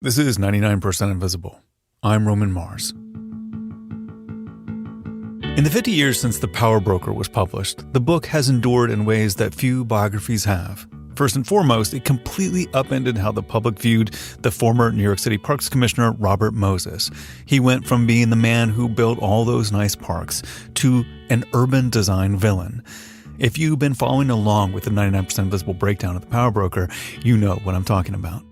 This is 99% Invisible. I'm Roman Mars. In the 50 years since The Power Broker was published, the book has endured in ways that few biographies have. First and foremost, it completely upended how the public viewed the former New York City Parks Commissioner Robert Moses. He went from being the man who built all those nice parks to an urban design villain. If you've been following along with the 99% Invisible breakdown of The Power Broker, you know what I'm talking about.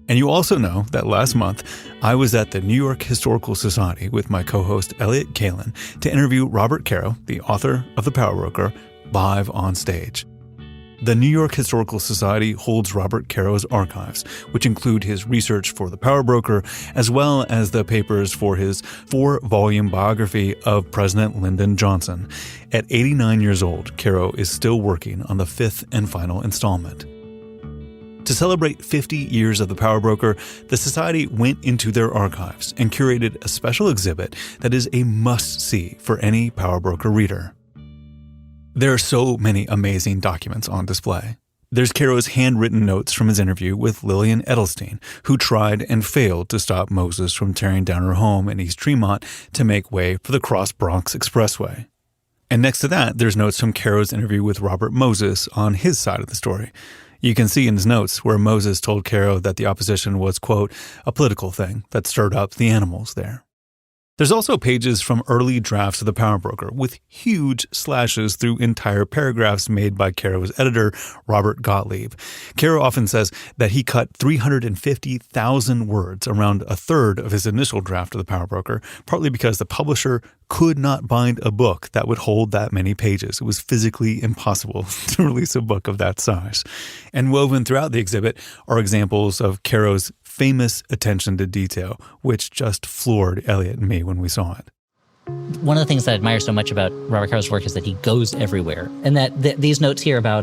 And you also know that last month, I was at the New York Historical Society with my co-host Elliott Kalan to interview Robert Caro, the author of The Power Broker, live on stage. The New York Historical Society holds Robert Caro's archives, which include his research for The Power Broker, as well as the papers for his 4-volume biography of President Lyndon Johnson. At 89 years old, Caro is still working on the 5th and final installment. To celebrate 50 years of The Power Broker, the Society went into their archives and curated a special exhibit that is a must-see for any Power Broker reader. There are so many amazing documents on display. There's Caro's handwritten notes from his interview with Lillian Edelstein, who tried and failed to stop Moses from tearing down her home in East Tremont to make way for the Cross Bronx Expressway. And next to that, there's notes from Caro's interview with Robert Moses on his side of the story. You can see in his notes where Moses told Caro that the opposition was, quote, a political thing that stirred up the animals there. There's also pages from early drafts of The Power Broker with huge slashes through entire paragraphs made by Caro's editor, Robert Gottlieb. Caro often says that he cut 350,000 words, around a third of his initial draft of The Power Broker, partly because the publisher could not bind a book that would hold that many pages. It was physically impossible to release a book of that size. And woven throughout the exhibit are examples of Caro's famous attention to detail, which just floored Elliott and me when we saw it. One of the things that I admire so much about Robert Caro's work is that he goes everywhere. And that these notes here about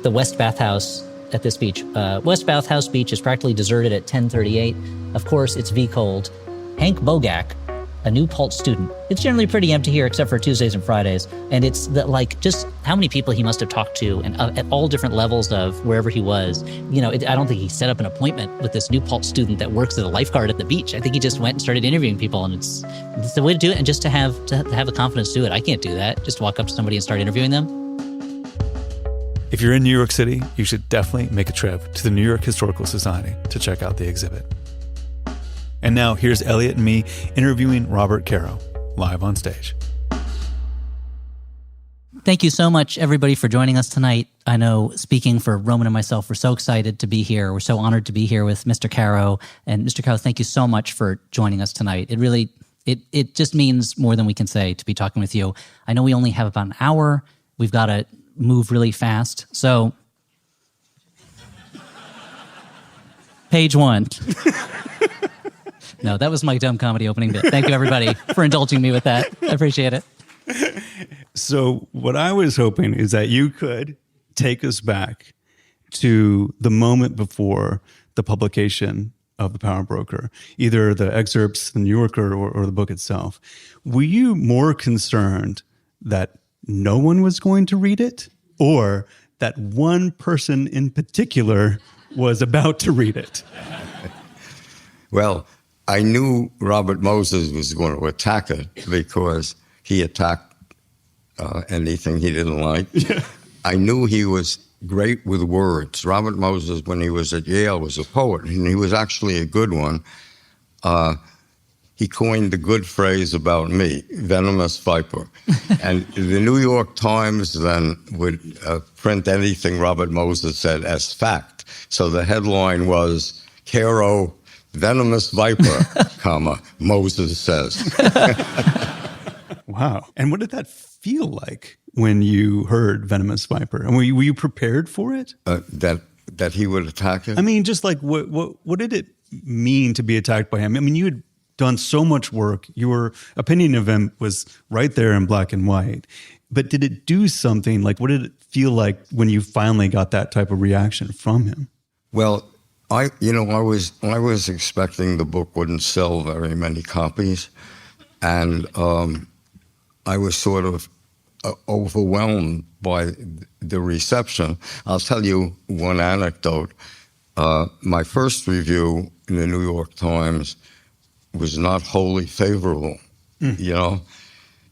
the West Bathhouse at this beach. West Bathhouse Beach is practically deserted at 10:38. Of course, it's V-cold. Hank Bogak, a new Pult student. It's generally pretty empty here except for Tuesdays and Fridays. And it's just how many people he must have talked to and at all different levels of wherever he was. I don't think he set up an appointment with this new Pult student that works as a lifeguard at the beach. I think he just went and started interviewing people, and it's the way to do it. And just to have the confidence to do it. I can't do that. Just walk up to somebody and start interviewing them. If you're in New York City, you should definitely make a trip to the New York Historical Society to check out the exhibit. And now here's Elliott and me interviewing Robert Caro live on stage. Thank you so much, everybody, for joining us tonight. I know, speaking for Roman and myself, we're so excited to be here. We're so honored to be here with Mr. Caro. And Mr. Caro, thank you so much for joining us tonight. It really, it just means more than we can say to be talking with you. I know we only have about an hour. We've got to move really fast. So, page 1. No, that was my dumb comedy opening bit. Thank you, everybody, for indulging me with that. I appreciate it. So what I was hoping is that you could take us back to the moment before the publication of The Power Broker, either the excerpts, the New Yorker, or the book itself. Were you more concerned that no one was going to read it, or that one person in particular was about to read it? Well, I knew Robert Moses was going to attack it because he attacked anything he didn't like. Yeah. I knew he was great with words. Robert Moses, when he was at Yale, was a poet, and he was actually a good one. He coined the good phrase about me, venomous viper. And the New York Times then would print anything Robert Moses said as fact. So the headline was, Caro, venomous viper, comma, Moses says. Wow. And what did that feel like when you heard venomous viper? And were you prepared for it? That he would attack it? I mean, just like, what did it mean to be attacked by him? I mean, you had done so much work. Your opinion of him was right there in black and white. But did it do something? Like, what did it feel like when you finally got that type of reaction from him? Well, I was expecting the book wouldn't sell very many copies, and I was sort of overwhelmed by the reception. I'll tell you one anecdote. My first review in the New York Times was not wholly favorable, you know?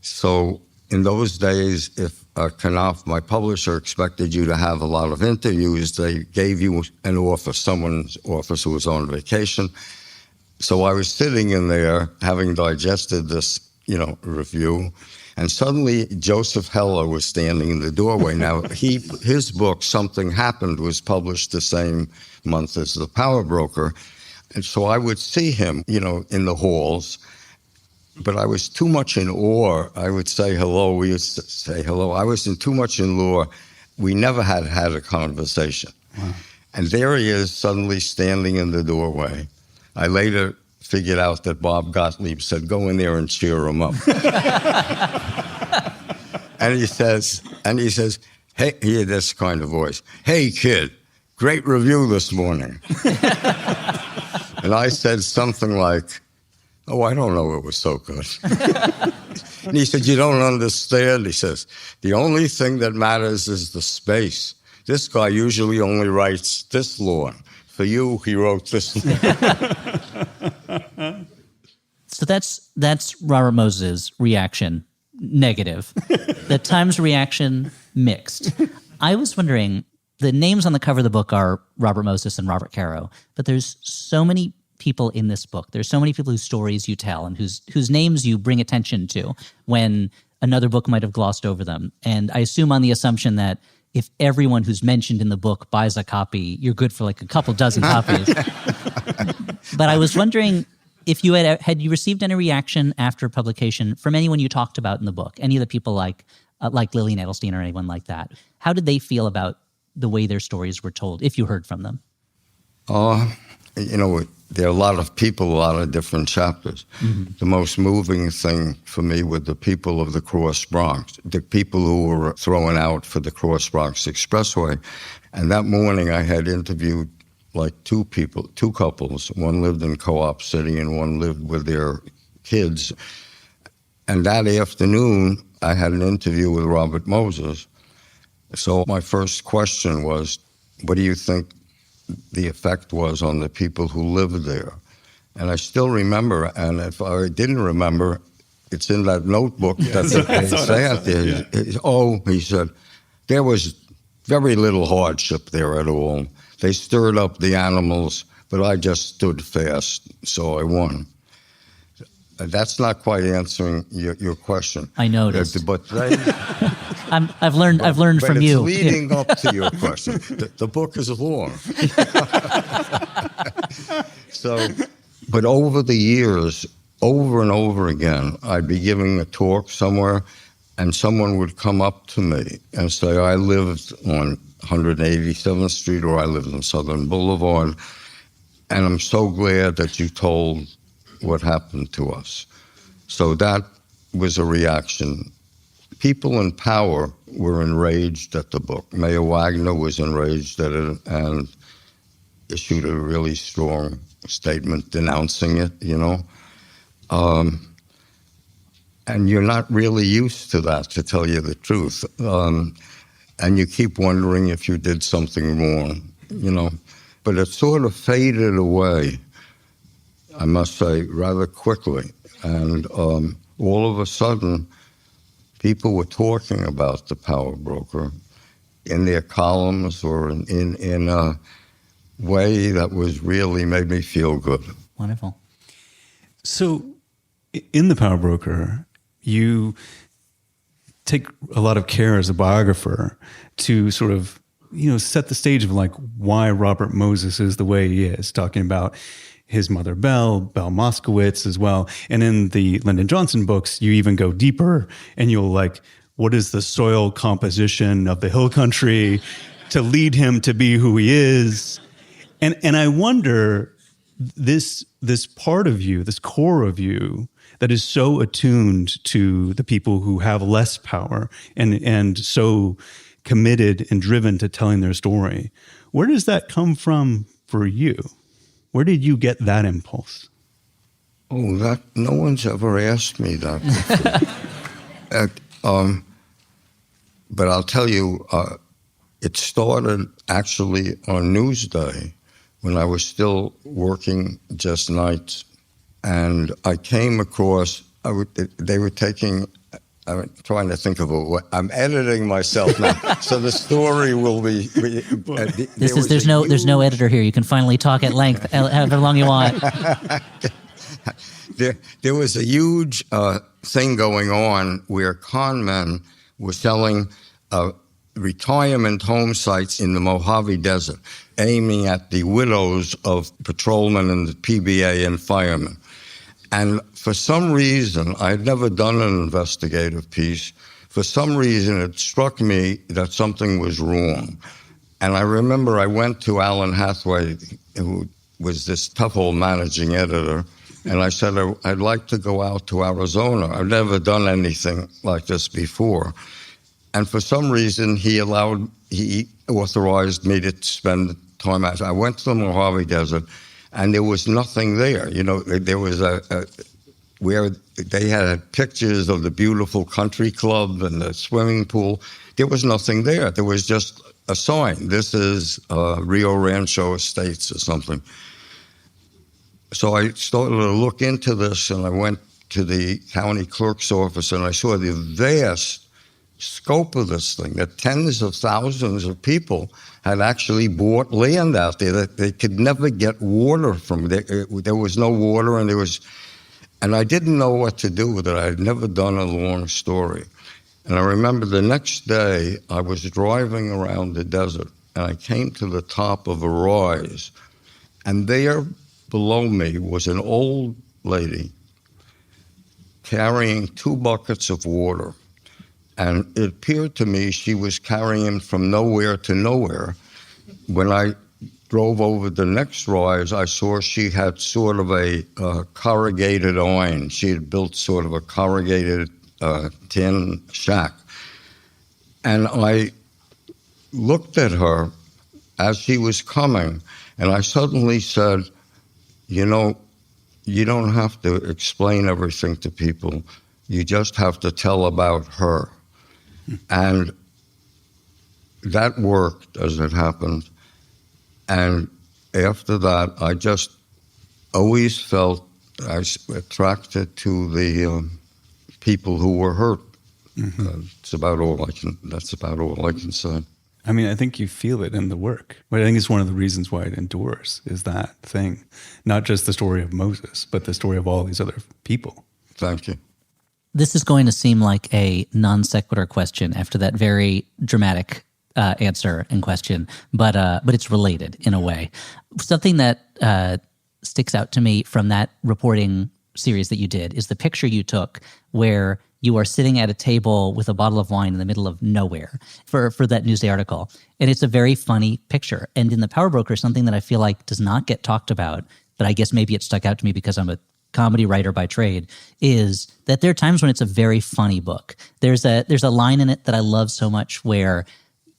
So in those days, if Knopf, my publisher, expected you to have a lot of interviews, they gave you an office, someone's office who was on vacation. So I was sitting in there having digested this, review, and suddenly Joseph Heller was standing in the doorway. Now, his book, Something Happened, was published the same month as The Power Broker. And so I would see him, in the halls, but I was too much in awe. I would say hello. We used to say hello. I was too much in awe. We never had a conversation. Wow. And there he is suddenly standing in the doorway. I later figured out that Bob Gottlieb said, go in there and cheer him up. And he says, hey, he had this kind of voice. Hey, kid, great review this morning. And I said something like, oh, I don't know, it was so good. And he said, you don't understand. He says, the only thing that matters is the space. This guy usually only writes this long. For you, he wrote this long. So that's Robert Moses' reaction, negative. The Times reaction, mixed. I was wondering, the names on the cover of the book are Robert Moses and Robert Caro, but there's so many people in this book. There's so many people whose stories you tell and whose names you bring attention to when another book might have glossed over them. And I assume on the assumption that if everyone who's mentioned in the book buys a copy, you're good for like a couple dozen copies. But I was wondering if you had you received any reaction after publication from anyone you talked about in the book, any of the people like Lillian Edelstein or anyone like that. How did they feel about the way their stories were told, if you heard from them? There are a lot of people, a lot of different chapters. Mm-hmm. The most moving thing for me were the people of the Cross Bronx, the people who were thrown out for the Cross Bronx Expressway. And that morning I had interviewed like two couples. One lived in Co-op City and one lived with their kids. And that afternoon I had an interview with Robert Moses. So my first question was, what do you think the effect was on the people who lived there? And I still remember, and if I didn't remember, it's in that notebook that they say out there. Yeah. He said, there was very little hardship there at all. They stirred up the animals, but I just stood fast, so I won. That's not quite answering your question. I noticed. But I've learned from you. But it's leading up to your question. The book is long. But over the years, over and over again, I'd be giving a talk somewhere, and someone would come up to me and say, I lived on 187th Street, or I lived on Southern Boulevard, and I'm so glad that you told what happened to us. So that was a reaction. People in power were enraged at the book. Mayor Wagner was enraged at it and issued a really strong statement denouncing it, and you're not really used to that, to tell you the truth. And you keep wondering if you did something wrong, But it sort of faded away, I must say, rather quickly. And all of a sudden, people were talking about the Power Broker in their columns or in a way that was really made me feel good. Wonderful. So in the Power Broker, you take a lot of care as a biographer to sort of, set the stage of like why Robert Moses is the way he is, talking about his mother, Belle Moskowitz as well. And in the Lyndon Johnson books, you even go deeper and you'll like, what is the soil composition of the hill country to lead him to be who he is? And I wonder, this part of you, this core of you that is so attuned to the people who have less power and so committed and driven to telling their story, where does that come from for you? Where did you get that impulse? Oh, no one's ever asked me that before. But I'll tell you, it started actually on Newsday when I was still working just nights. And I came across, they were taking, I'm trying to think of I'm editing myself now, so the story will be. There's no editor here. You can finally talk at length, however long you want. There was a huge thing going on where con men were selling retirement home sites in the Mojave Desert, aiming at the widows of patrolmen and the PBA and firemen. And for some reason, I had never done an investigative piece. For some reason, it struck me that something was wrong. And I remember I went to Alan Hathaway, who was this tough old managing editor, and I said, I'd like to go out to Arizona. I've never done anything like this before. And for some reason, he authorized me to spend time out. I went to the Mojave Desert, and there was nothing there. You know, there was where they had pictures of the beautiful country club and the swimming pool. There was nothing there. There was just a sign. This is Rio Rancho Estates or something. So I started to look into this, and I went to the county clerk's office, and I saw the vast scope of this thing, that tens of thousands of people had actually bought land out there that they could never get water from. There was no water, and I didn't know what to do with it. I had never done a long story. And I remember the next day I was driving around the desert, and I came to the top of a rise, and there below me was an old lady carrying 2 buckets of water. And it appeared to me she was carrying from nowhere to nowhere. When I drove over the next rise, I saw she had sort of a corrugated iron. She had built sort of a corrugated tin shack. And I looked at her as she was coming, and I suddenly said, you know, you don't have to explain everything to people. You just have to tell about her. And that worked, as it happened. And after that, I just always felt I was attracted to the people who were hurt. Mm-hmm. That's about all I can say. I mean, I think you feel it in the work. But I think it's one of the reasons why it endures, is that thing. Not just the story of Moses, but the story of all these other people. Thank you. This is going to seem like a non sequitur question after that very dramatic answer and question, but it's related in a way. Something that sticks out to me from that reporting series that you did is the picture you took where you are sitting at a table with a bottle of wine in the middle of nowhere for that Newsday article. And it's a very funny picture. And in The Power Broker, something that I feel like does not get talked about, but I guess maybe it stuck out to me because I'm a comedy writer by trade, is that there are times when it's a very funny book. There's a line in it that I love so much where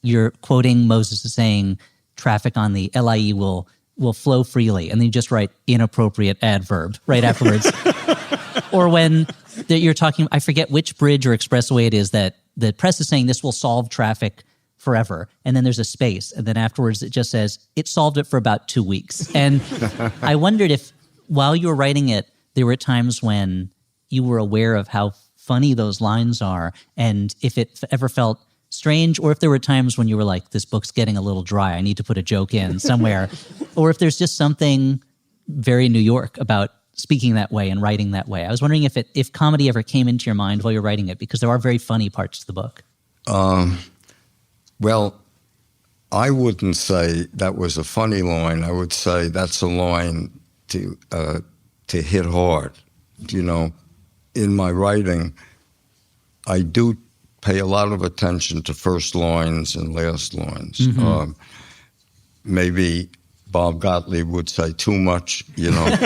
you're quoting Moses as saying, traffic on the LIE will flow freely. And then you just write inappropriate adverb right afterwards. Or when you're talking, I forget which bridge or expressway it is that the press is saying this will solve traffic forever. And then there's a space. And then afterwards it just says, it solved it for about 2 weeks. And I wondered if while you were writing it, there were times when you were aware of how funny those lines are, and if it ever felt strange, or if there were times when you were like, this book's getting a little dry, I need to put a joke in somewhere, or if there's just something very New York about speaking that way and writing that way. I was wondering if comedy ever came into your mind while you're writing it, because there are very funny parts to the book. Well, I wouldn't say that was a funny line. I would say that's a line to hit hard. You know, in my writing, I do pay a lot of attention to first lines and last lines. Mm-hmm. Maybe Bob Gottlieb would say too much, you know.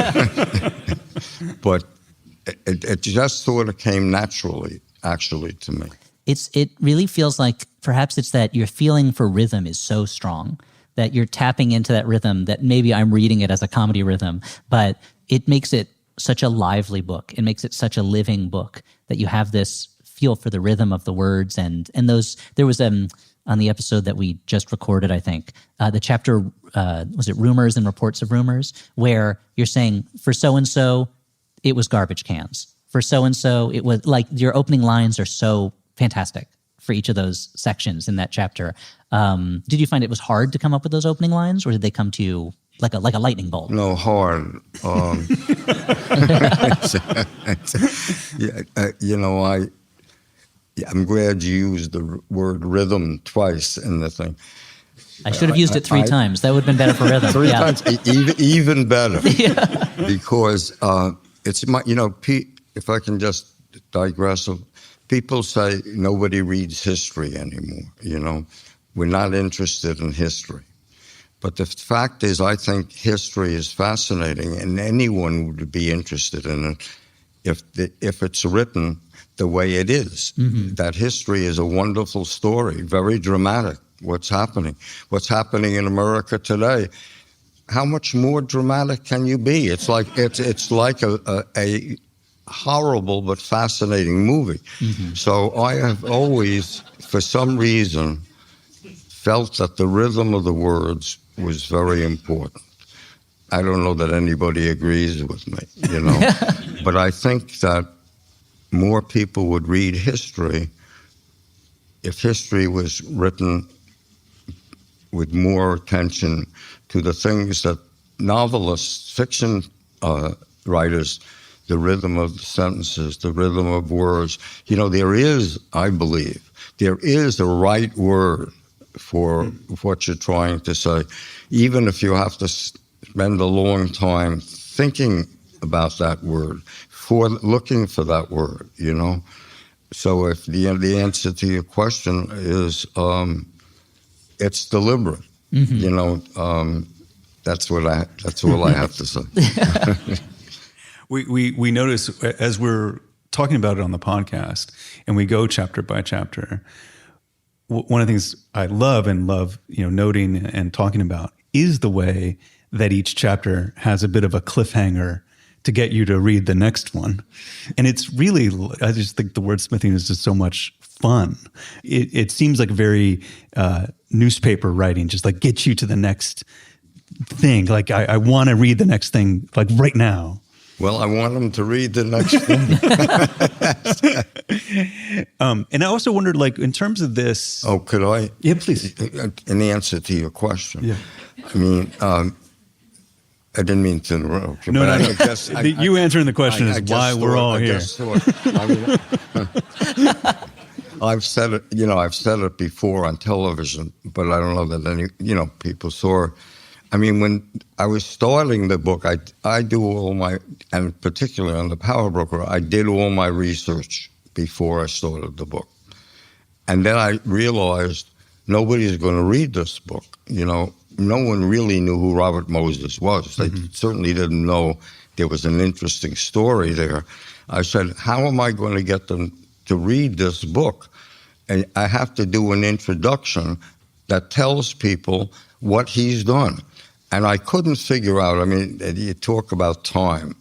But it just sort of came naturally, actually, to me. It really feels like perhaps it's that your feeling for rhythm is so strong that you're tapping into that rhythm that maybe I'm reading it as a comedy rhythm, but it makes it such a lively book. It makes it such a living book that you have this feel for the rhythm of the words and those. There was on the episode that we just recorded, I think. The chapter, was it Rumors and Reports of Rumors, where you're saying, for so-and-so, it was garbage cans. For so-and-so, it was like your opening lines are so fantastic for each of those sections in that chapter. Did you find it was hard to come up with those opening lines, or did they come to you like a lightning bolt? No, hard. I'm glad you used the word rhythm twice in the thing. I should have used it three times. That would have been better for rhythm. Three times, even better. Because it's my, if I can just digress, people say nobody reads history anymore, We're not interested in history. But the fact is, I think history is fascinating, and anyone would be interested in it if it's written the way it is. Mm-hmm. That history is a wonderful story, very dramatic. What's happening in America today? How much more dramatic can you be? It's like a horrible but fascinating movie. Mm-hmm. So I have always, for some reason, felt that the rhythm of the words was very important. I don't know that anybody agrees with me, but I think that more people would read history if history was written with more attention to the things that novelists, fiction writers, the rhythm of the sentences, the rhythm of words. I believe, there is a right word for what you're trying to say, even if you have to spend a long time thinking about that word, looking for that word, So if the answer to your question is, it's deliberate, mm-hmm. That's all I have to say. We notice as we're talking about it on the podcast, and we go chapter by chapter. One of the things I love noting and talking about is the way that each chapter has a bit of a cliffhanger to get you to read the next one. And it's really, I just think the wordsmithing is just so much fun. It seems like very newspaper writing, just like get you to the next thing. Like I want to read the next thing like right now. Well, I want them to read the next one. And I also wondered, like, in terms of this... Oh, could I? Yeah, please. In answer to your question. Yeah. I mean, I didn't mean to interrupt you. No, but no. I guess, you answering the question is why we're all here. I've said it before on television, but I don't know that people saw it. I mean, when I was starting the book, I do all my, and particularly on the Power Broker, I did all my research before I started the book. And then I realized nobody's going to read this book. No one really knew who Robert Moses was. They certainly didn't know there was an interesting story there. I said, how am I going to get them to read this book? And I have to do an introduction that tells people what he's done. And I couldn't figure out, I mean, you talk about time.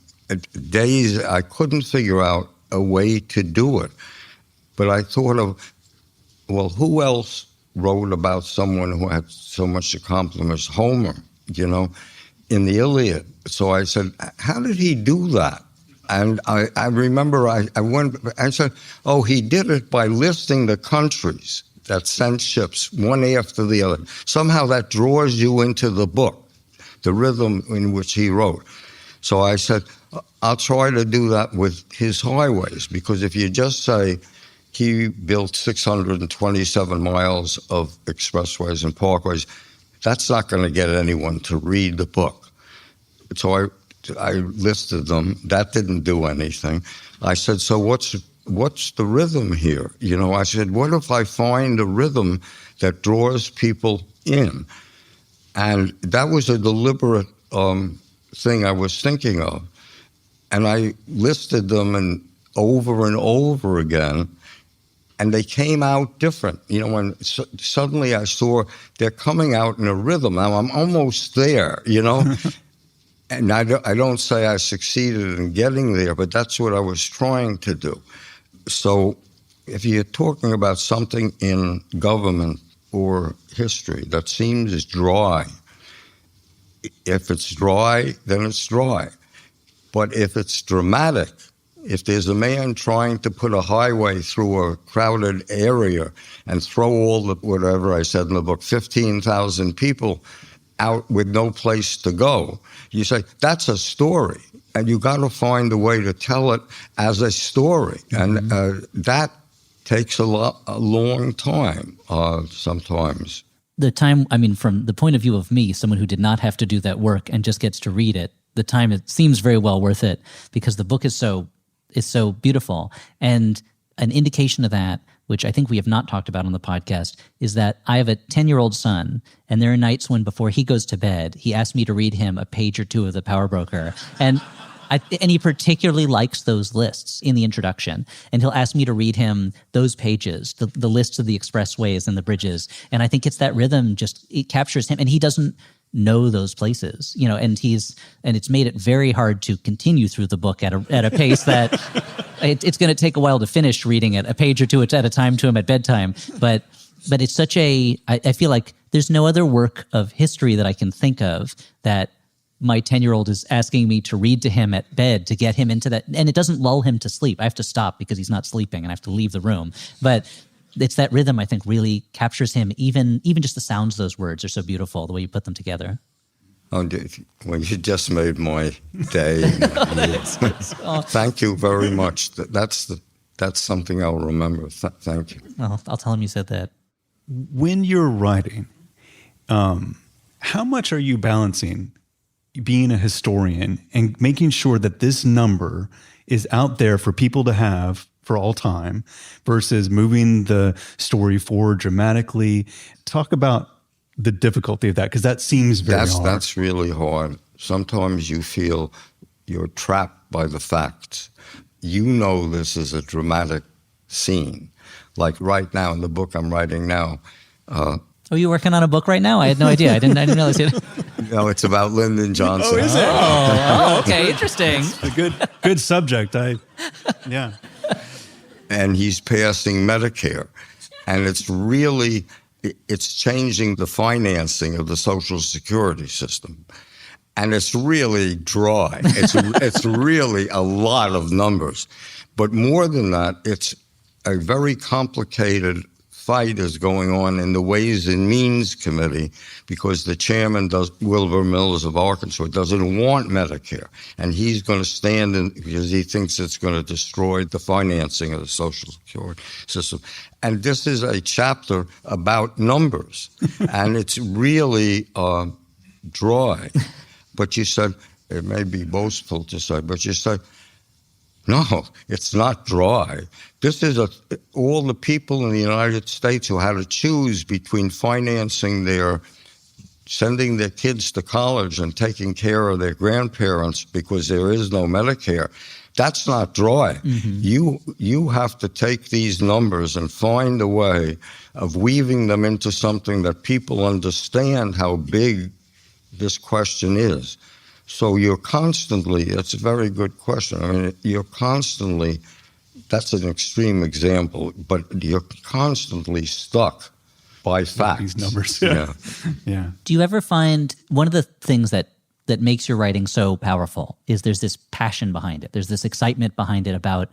Days, I couldn't figure out a way to do it. But I thought of, well, who else wrote about someone who had so much accomplishment? Homer, in the Iliad. So I said, how did he do that? And I remember I said, oh, he did it by listing the countries that sent ships one after the other. Somehow that draws you into the book, the rhythm in which he wrote. So I said, I'll try to do that with his highways, because if you just say he built 627 miles of expressways and parkways, that's not going to get anyone to read the book. So I listed them. That didn't do anything. I said, so what's the rhythm here? I said, what if I find a rhythm that draws people in? And that was a deliberate thing I was thinking of. And I listed them over and over again, and they came out different. When suddenly I saw they're coming out in a rhythm. Now I'm almost there, And I don't say I succeeded in getting there, but that's what I was trying to do. So if you're talking about something in government or history that seems dry. If it's dry, then it's dry. But if it's dramatic, if there's a man trying to put a highway through a crowded area and throw all the, whatever I said in the book, 15,000 people out with no place to go, you say, that's a story. And you got to find a way to tell it as a story. And that takes a long time sometimes. The time, I mean, from the point of view of me, someone who did not have to do that work and just gets to read it, the time, it seems very well worth it because the book is so beautiful. And an indication of that, which I think we have not talked about on the podcast, is that I have a 10-year-old son, and there are nights when before he goes to bed, he asks me to read him a page or two of The Power Broker. And he particularly likes those lists in the introduction. And he'll ask me to read him those pages, the lists of the expressways and the bridges. And I think it's that rhythm, it captures him. And he doesn't know those places, and it's made it very hard to continue through the book at a pace that it's going to take a while to finish reading it, a page or two at a time to him at bedtime. But it's such I feel like there's no other work of history that I can think of that my 10-year-old is asking me to read to him at bed to get him into that. And it doesn't lull him to sleep. I have to stop because he's not sleeping and I have to leave the room. But it's that rhythm, I think, really captures him. Even just the sounds of those words are so beautiful, the way you put them together. Oh, well, you just made my day. Thank you very much. That's something I'll remember. Thank you. Well, I'll tell him you said that. When you're writing, how much are you balancing being a historian and making sure that this number is out there for people to have for all time versus moving the story forward dramatically? Talk about the difficulty of that, because that seems very hard. That's really hard. Sometimes you feel you're trapped by the facts. You know this is a dramatic scene. Like right now in the book I'm writing now. Are you working on a book right now? I had no idea. I didn't realize it. No, it's about Lyndon Johnson. Oh, is it? Oh, okay, interesting. A good subject. Yeah. And he's passing Medicare. And it's changing the financing of the Social Security system. And it's really dry. It's really a lot of numbers. But more than that, it's a very complicated fight is going on in the Ways and Means Committee because the chairman, Wilbur Mills of Arkansas, doesn't want Medicare. And he's going to stand in because he thinks it's going to destroy the financing of the Social Security system. And this is a chapter about numbers. And it's really dry. But you said, it may be boastful to say, but you said, no, it's not dry. This is all the people in the United States who had to choose between financing sending their kids to college and taking care of their grandparents because there is no Medicare. That's not dry. Mm-hmm. You have to take these numbers and find a way of weaving them into something that people understand how big this question is. So you're constantly, that's a very good question. I mean, you're constantly, that's an extreme example, but you're constantly stuck by facts. These numbers. Yeah. Do you ever find one of the things that makes your writing so powerful is there's this passion behind it. There's this excitement behind it about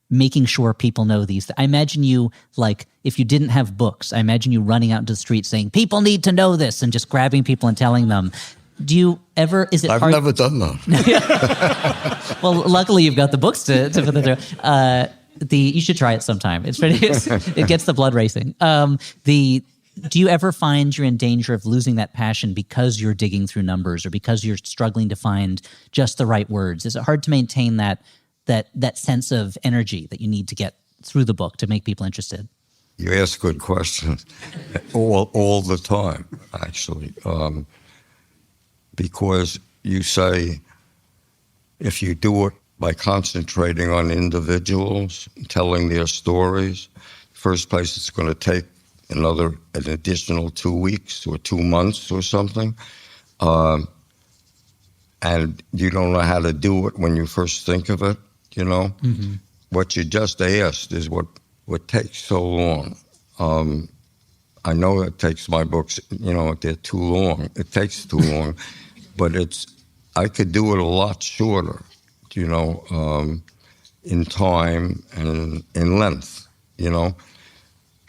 making sure people know these. I imagine you, like, if you didn't have books, I imagine you running out into the street saying, people need to know this, and just grabbing people and telling them. Do you ever, is it I've hard? never done that. Well, luckily you've got the books to put that through. You should try it sometime. It gets the blood racing. Do you ever find you're in danger of losing that passion because you're digging through numbers or because you're struggling to find just the right words? Is it hard to maintain that sense of energy that you need to get through the book to make people interested? You ask good questions all the time, actually. Because you say, if you do it by concentrating on individuals, telling their stories, first place it's going to take an additional 2 weeks or 2 months or something. And you don't know how to do it when you first think of it, you know? Mm-hmm. What you just asked is what takes so long. I know it takes my books, they're too long. It takes too long, but I could do it a lot shorter, in time and in length,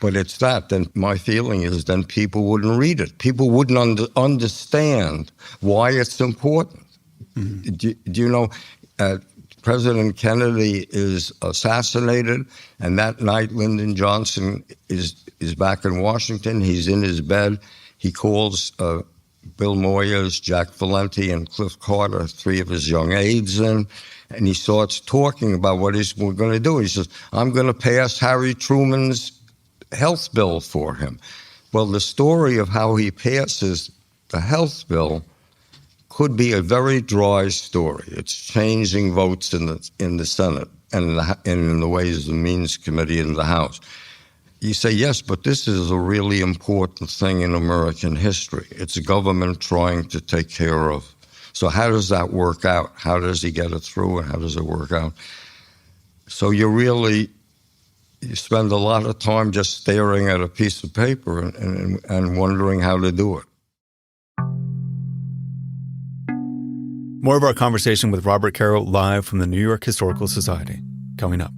But it's that. Then my feeling is then people wouldn't read it. People wouldn't understand why it's important. Mm-hmm. Do you know, President Kennedy is assassinated, and that night Lyndon Johnson is back in Washington. He's in his bed. He calls Bill Moyers, Jack Valenti, and Cliff Carter, 3 of his young aides in, and he starts talking about what we're going to do. He says, I'm going to pass Harry Truman's health bill for him. Well, the story of how he passes the health bill could be a very dry story. It's changing votes in the Senate and in the Ways and Means Committee in the House. You say, yes, but this is a really important thing in American history. It's a government trying to take care of. So how does that work out? How does he get it through, and how does it work out? So you spend a lot of time just staring at a piece of paper and wondering how to do it. More of our conversation with Robert Caro live from the New York Historical Society coming up.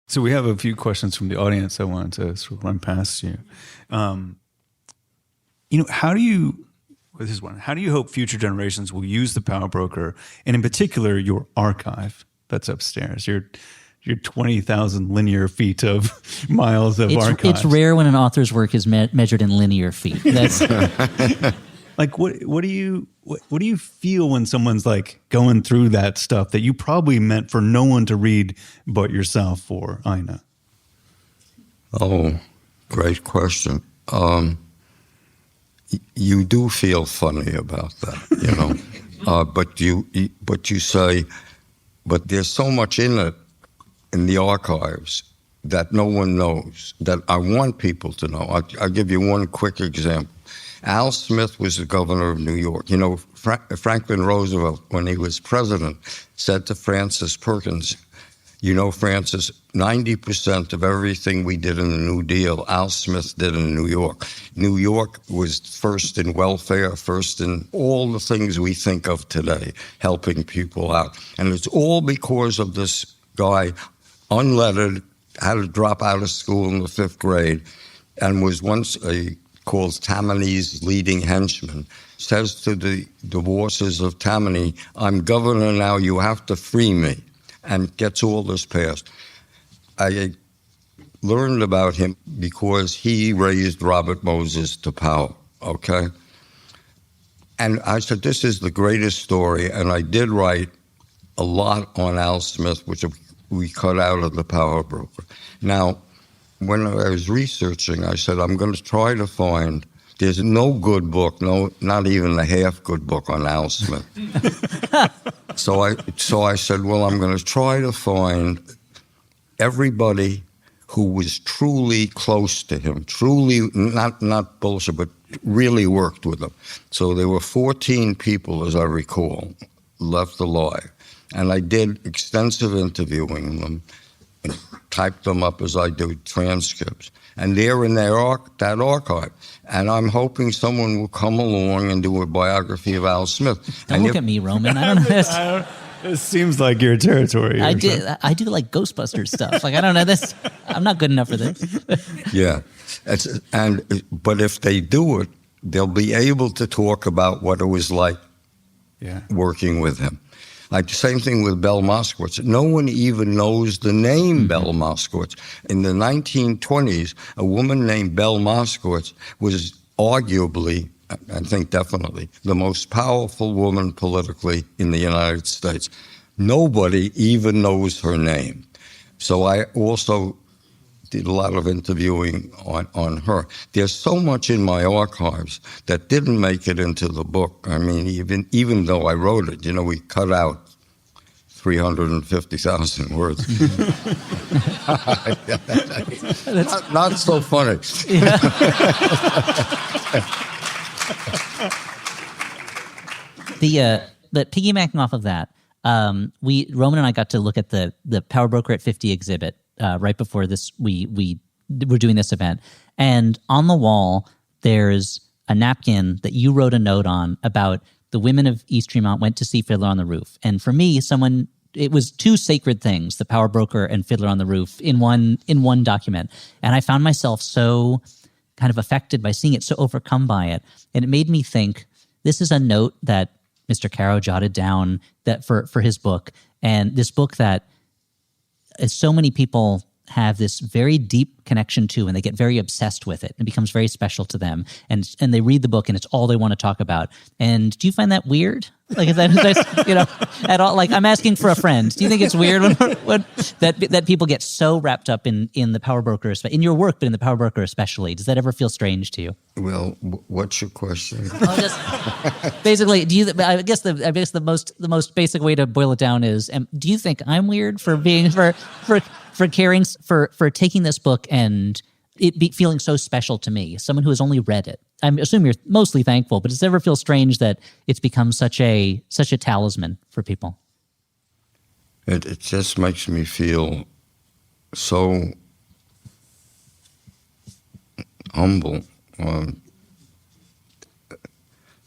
So we have a few questions from the audience I wanted to sort of run past you. How do you hope future generations will use the Power Broker, and in particular your archive that's upstairs, your 20,000 linear feet of miles of archives? It's rare when an author's work is measured in linear feet. That's like what do you feel when someone's like going through that stuff that you probably meant for no one to read but yourself or Ina? Oh, great question. You do feel funny about that, but you say, but there's so much in it, in the archives, that no one knows, that I want people to know. I'll give you one quick example. Al Smith was the governor of New York. Franklin Roosevelt, when he was president, said to Francis Perkins, Francis, 90% of everything we did in the New Deal, Al Smith did in New York. New York was first in welfare, first in all the things we think of today, helping people out. And it's all because of this guy, unlettered, had to drop out of school in the 5th grade, and was once called Tammany's leading henchman, says to the bosses of Tammany, I'm governor now, you have to free me, and gets all this passed. I learned about him because he raised Robert Moses to power, okay? And I said, this is the greatest story, and I did write a lot on Al Smith, which we cut out of the Power Broker. Now, when I was researching, I said, I'm going to try to find, there's no good book, not even a half good book on Al Smith. So I said, well, I'm going to try to find everybody who was truly close to him, truly, not bullshit, but really worked with him. So there were 14 people, as I recall, left alive. And I did extensive interviewing them, and typed them up as I do transcripts. And they're in that archive. And I'm hoping someone will come along and do a biography of Al Smith. Don't look at me, Roman. I don't know. It seems like your territory. I do like Ghostbusters stuff. Like, I don't know this. I'm not good enough for this. Yeah. But if they do it, they'll be able to talk about what it was like working with him. Like the same thing with Belle Moskowitz. No one even knows the name Belle Moskowitz. In the 1920s, a woman named Belle Moskowitz was arguably, I think definitely, the most powerful woman politically in the United States. Nobody even knows her name. So I also did a lot of interviewing on her. There's so much in my archives that didn't make it into the book. I mean, even though I wrote it, we cut out 350,000 words. not so funny. Yeah. But piggybacking off of that, Roman and I got to look at the Power Broker at 50 exhibit right before this. We were doing this event, and on the wall there's a napkin that you wrote a note on about the women of East Tremont went to see Fiddler on the Roof. And for me, it was two sacred things, the Power Broker and Fiddler on the Roof, in one document. And I found myself so kind of affected by seeing it, so overcome by it. And it made me think, this is a note that Mr. Caro jotted down that for his book. And this book that so many people have this very deep connection to, and they get very obsessed with it. It becomes very special to them, and they read the book, and it's all they want to talk about. And do you find that weird? Like, is that at all? Like, I'm asking for a friend. Do you think it's weird that people get so wrapped up in the Power Broker, in your work, but in the Power Broker especially? Does that ever feel strange to you? Well, what's your question? Basically, I guess the most basic way to boil it down is, do you think I'm weird for being for caring for taking this book and it feeling so special to me, someone who has only read it? I assume you're mostly thankful, but does it ever feel strange that it's become such a talisman for people? It just makes me feel so humble.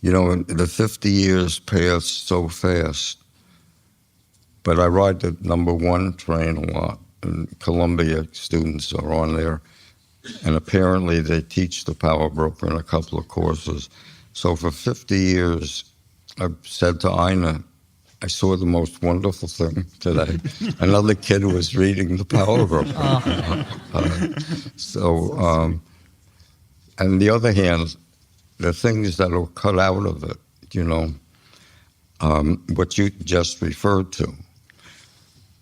The 50 years passed so fast, but I ride the number 1 train a lot, and Columbia students are on there. And apparently they teach the Power Broker in a couple of courses. So for 50 years, I've said to Ina, I saw the most wonderful thing today. Another kid was reading the Power Broker. And the other hand, the things that are cut out of it, what you just referred to.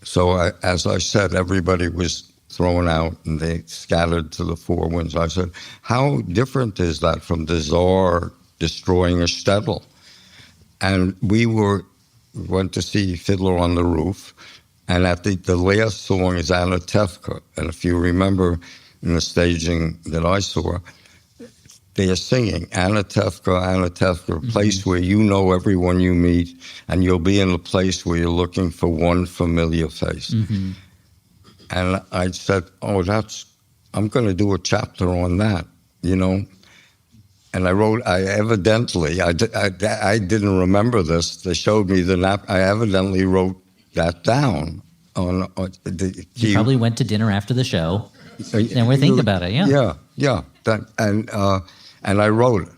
So as I said, everybody was thrown out and they scattered to the four winds. I said, how different is that from the Tsar destroying a shtetl? And we went to see Fiddler on the Roof, and at the last song is Anatevka. And if you remember in the staging that I saw, they are singing Anatevka, Anatevka, a place where you know everyone you meet, and you'll be in a place where you're looking for one familiar face. Mm-hmm. And I said, I'm going to do a chapter on that, And I wrote, I didn't remember this. They showed me I evidently wrote that down. You probably went to dinner after the show, and we're thinking about it, yeah. Yeah. And I wrote it.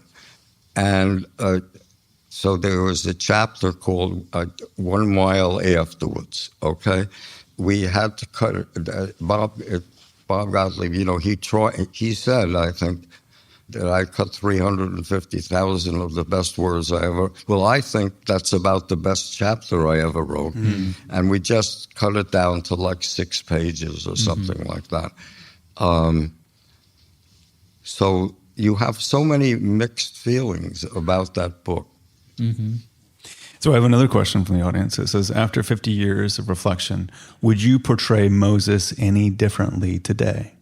And so there was a chapter called 1 Mile Afterwards, okay? We had to cut it. Bob Gottlieb, he said, I think, that I cut 350,000 of the best words I ever. Well, I think that's about the best chapter I ever wrote. Mm-hmm. And we just cut it down to like 6 pages or something like that. So you have so many mixed feelings about that book. Mm-hmm. So I have another question from the audience. It says, after 50 years of reflection, would you portray Moses any differently today?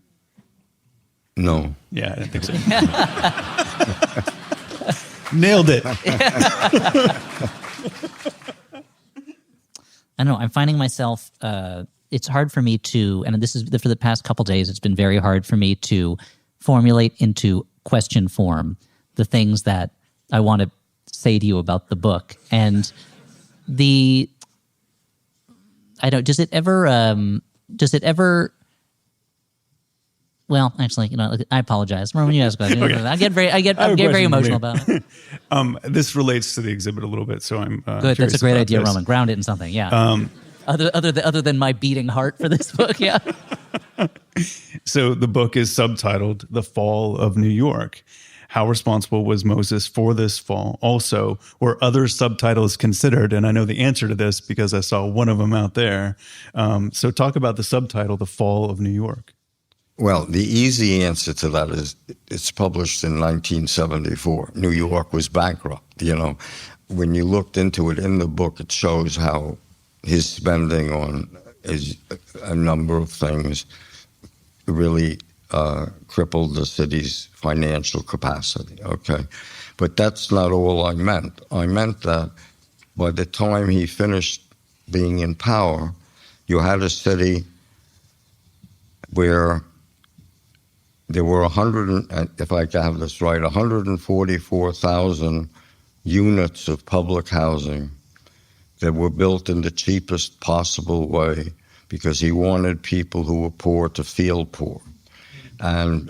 No. Yeah, I didn't think so. Nailed it. I don't know. I'm finding myself, it's hard for me to, and this is for the past couple days, it's been very hard for me to formulate into question form the things that I want to say to you about the book. And does it ever, well, actually, I apologize. Remember when you asked about it, okay. I get very emotional about it. This relates to the exhibit a little bit, so I'm good. That's a great idea, Roman. Ground it in something, yeah. Other than my beating heart for this book, yeah. So the book is subtitled "The Fall of New York." How responsible was Moses for this fall? Also, were other subtitles considered? And I know the answer to this because I saw one of them out there. So talk about the subtitle, The Fall of New York. Well, the easy answer to that is it's published in 1974. New York was bankrupt. When you looked into it in the book, it shows how his spending on a number of things really crippled the city's financial capacity, okay? But that's not all I meant. I meant that by the time he finished being in power, you had a city where there were if I have this right, 144,000 units of public housing that were built in the cheapest possible way because he wanted people who were poor to feel poor. And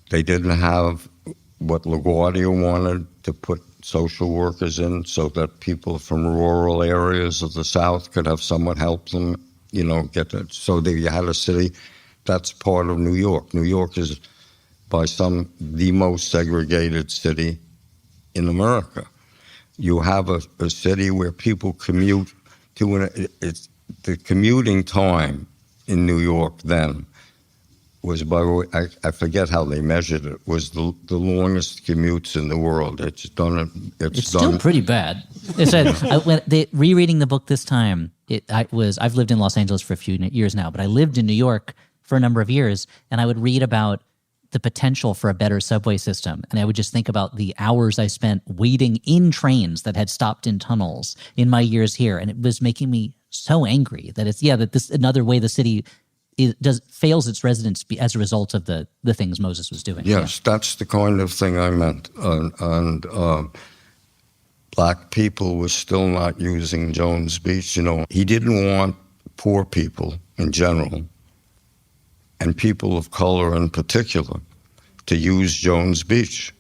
they didn't have what LaGuardia wanted, to put social workers in so that people from rural areas of the South could have someone help them, get it. So you had a city that's part of New York. New York is, by some, the most segregated city in America. You have a city where people commute to, the commuting time in New York then was, I forget how they measured it, was the longest commutes in the world. It's still pretty bad. Rereading the book this time, I've lived in Los Angeles for a few years now, but I lived in New York for a number of years, and I would read about the potential for a better subway system. And I would just think about the hours I spent waiting in trains that had stopped in tunnels in my years here. And it was making me so angry that that this another way the city fails its residents as a result of the things Moses was doing. Yes, that's the kind of thing I meant. And black people were still not using Jones Beach. He didn't want poor people in general, and people of color in particular, to use Jones Beach.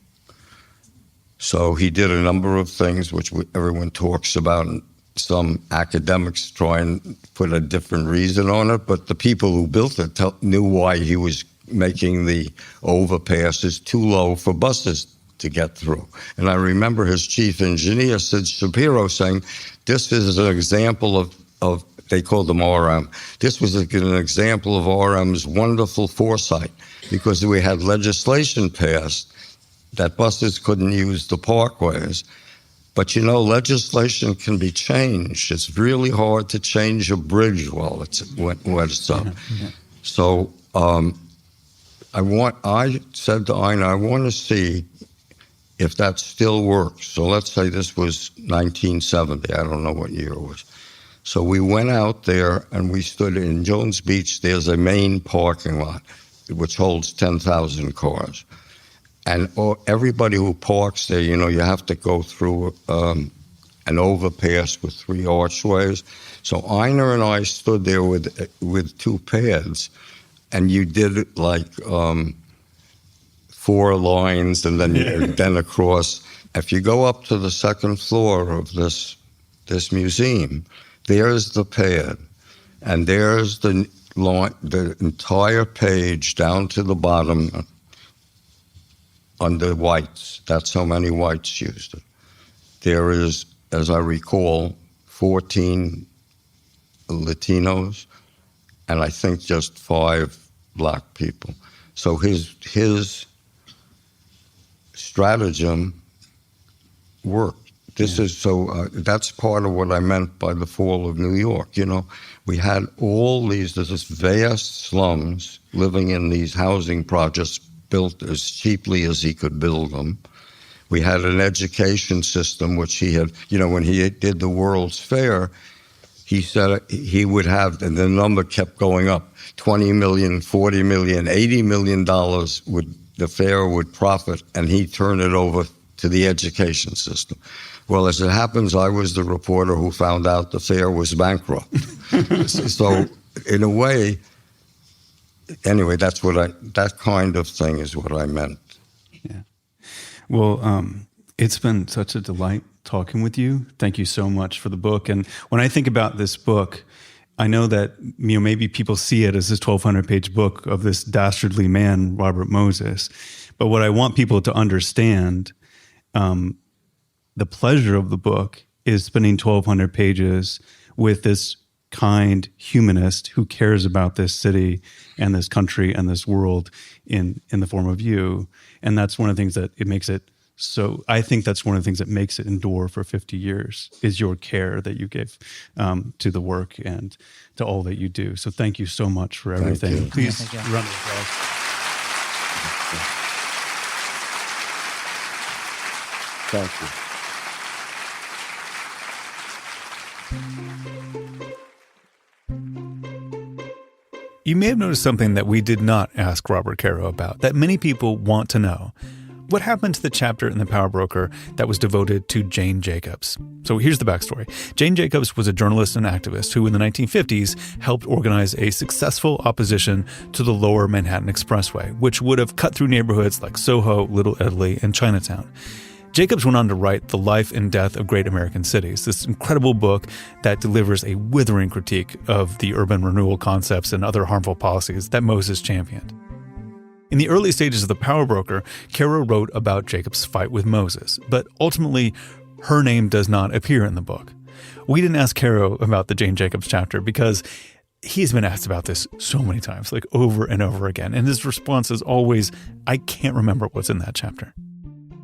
So he did a number of things which everyone talks about, and some academics try and put a different reason on it, but the people who built it knew why he was making the overpasses too low for buses to get through. And I remember his chief engineer, Sid Shapiro, saying, this is an example of they called them RM. This was an example of RM's wonderful foresight, because we had legislation passed that buses couldn't use the parkways. But legislation can be changed. It's really hard to change a bridge while it's up. Yeah. So I said to Ina, I want to see if that still works. So let's say this was 1970. I don't know what year it was. So we went out there and we stood in Jones Beach. There's a main parking lot which holds 10,000 cars. And everybody who parks there, you have to go through an overpass with 3 archways. So Ina and I stood there with 2 pads, and you did it like 4 lines and then across. If you go up to the second floor of this museum, there's the pad, and there's the entire page down to the bottom under whites. That's how many whites used it. There is, as I recall, 14 Latinos, and I think just 5 black people. So his stratagem worked. That's part of what I meant by the fall of New York. We had all this vast slums living in these housing projects built as cheaply as he could build them. We had an education system which he had, when he did the World's Fair, he said he would have, and the number kept going up, $20 million, $40 million, $80 million the fair would profit, and he'd turn it over to the education system. Well, as it happens, I was the reporter who found out the fair was bankrupt. So in a way, anyway, that kind of thing is what I meant. Yeah. Well, it's been such a delight talking with you. Thank you so much for the book. And when I think about this book, I know that maybe people see it as this 1,200-page book of this dastardly man, Robert Moses. But what I want people to understand, the pleasure of the book is spending 1,200 pages with this kind humanist who cares about this city and this country and this world in the form of you. And that's one of the things that it makes it so, I think that's one of the things that makes it endure for 50 years is your care that you give to the work and to all that you do. So thank you so much for everything. Please run the applause. Thank you. You may have noticed something that we did not ask Robert Caro about, that many people want to know. What happened to the chapter in The Power Broker that was devoted to Jane Jacobs? So here's the backstory. Jane Jacobs was a journalist and activist who in the 1950s helped organize a successful opposition to the Lower Manhattan Expressway, which would have cut through neighborhoods like Soho, Little Italy, and Chinatown. Jacobs went on to write The Life and Death of Great American Cities, this incredible book that delivers a withering critique of the urban renewal concepts and other harmful policies that Moses championed. In the early stages of The Power Broker, Caro wrote about Jacobs' fight with Moses, but ultimately, her name does not appear in the book. We didn't ask Caro about the Jane Jacobs chapter because he's been asked about this so many times, like over and over again, and his response is always, I can't remember what's in that chapter.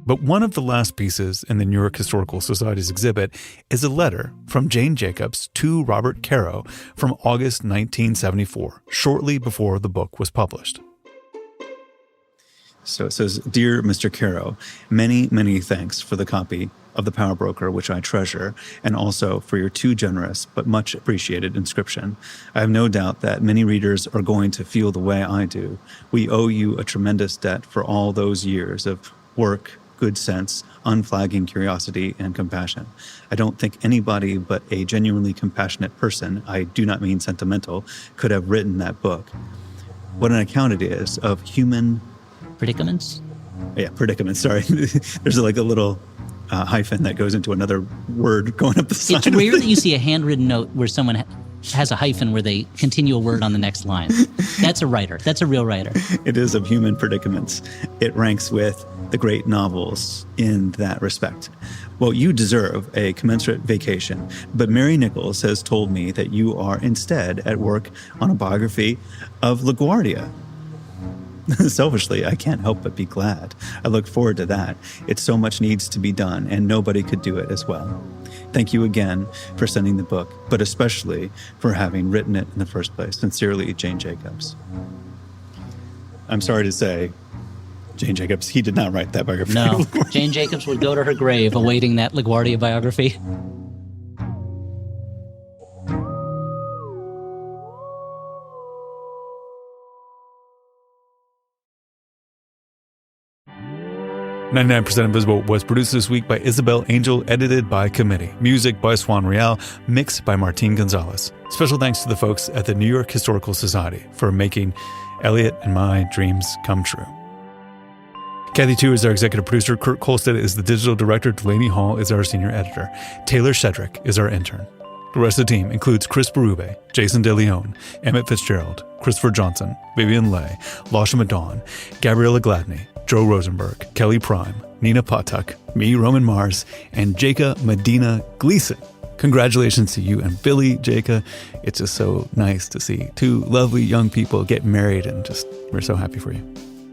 But one of the last pieces in the New York Historical Society's exhibit is a letter from Jane Jacobs to Robert Caro from August 1974, shortly before the book was published. So it says, Dear Mr. Caro, many, many thanks for the copy of The Power Broker, which I treasure, and also for your too generous but much appreciated inscription. I have no doubt that many readers are going to feel the way I do. We owe you a tremendous debt for all those years of work, good sense, unflagging curiosity, and compassion. I don't think anybody but a genuinely compassionate person, I do not mean sentimental, could have written that book. What an account it is of human... Predicaments? Yeah, predicaments, sorry. There's like a little hyphen that goes into another word going up the side. It's rare that you see a handwritten note where someone has a hyphen where they continue a word on the next line. That's a writer. That's a real writer. It is of human predicaments. It ranks with the great novels in that respect. Well, you deserve a commensurate vacation, but Mary Nichols has told me that you are instead at work on a biography of LaGuardia. Selfishly, I can't help but be glad. I look forward to that. It's so much needs to be done, and nobody could do it as well. Thank you again for sending the book, but especially for having written it in the first place. Sincerely, Jane Jacobs. I'm sorry to say, Jane Jacobs, he did not write that biography. No, Jane Jacobs would go to her grave awaiting that LaGuardia biography. "99% Invisible" was produced this week by Isabel Angel, edited by Committee. Music by Swan Real, mixed by Martin Gonzalez. Special thanks to the folks at the New York Historical Society for making Elliot and my dreams come true. Kathy Tu is our executive producer. Kurt Kolstad is the digital director. Delaney Hall is our senior editor. Taylor Shedrick is our intern. The rest of the team includes Chris Berube, Jason DeLeon, Emmett Fitzgerald, Christopher Johnson, Vivian Leigh, Lasha Madon, Gabriella Gladney, Joe Rosenberg, Kelly Prime, Nina Patuk, me, Roman Mars, and Jaka Medina Gleason. Congratulations to you and Billy, Jaka. It's just so nice to see two lovely young people get married, and we're so happy for you.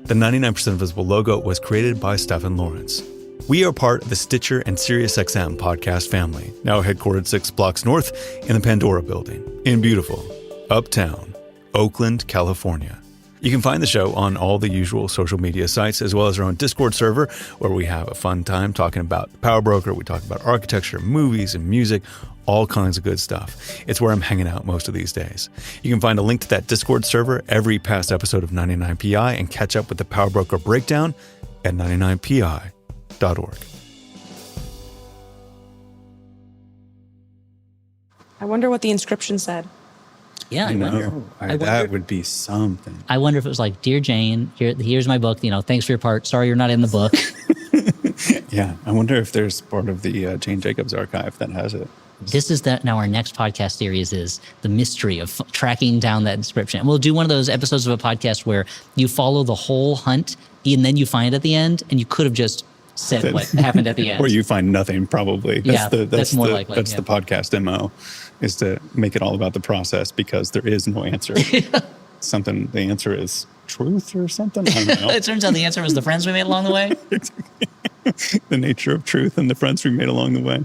The 99% Invisible logo was created by Stephen Lawrence. We are part of the Stitcher and SiriusXM podcast family, now headquartered 6 blocks north in the Pandora building in beautiful, uptown, Oakland, California. You can find the show on all the usual social media sites, as well as our own Discord server, where we have a fun time talking about The Power Broker. We talk about architecture, movies, and music, all kinds of good stuff. It's where I'm hanging out most of these days. You can find a link to that Discord server, every past episode of 99PI, and catch up with the Power Broker breakdown at 99pi.org. I wonder what the inscription said. Yeah, I wonder. That would be something. I wonder if it was like, Dear Jane, here's my book. Thanks for your part. Sorry you're not in the book. Yeah, I wonder if there's part of the Jane Jacobs archive that has it. This is now our next podcast series is the mystery of tracking down that inscription. And we'll do one of those episodes of a podcast where you follow the whole hunt and then you find it at the end, and you could have just said what happened at the end. Or you find nothing, probably. That's more likely. That's the podcast MO, is to make it all about the process, because there is no answer. The answer is truth or something? I don't know. It turns out the answer was the friends we made along the way. The nature of truth and the friends we made along the way.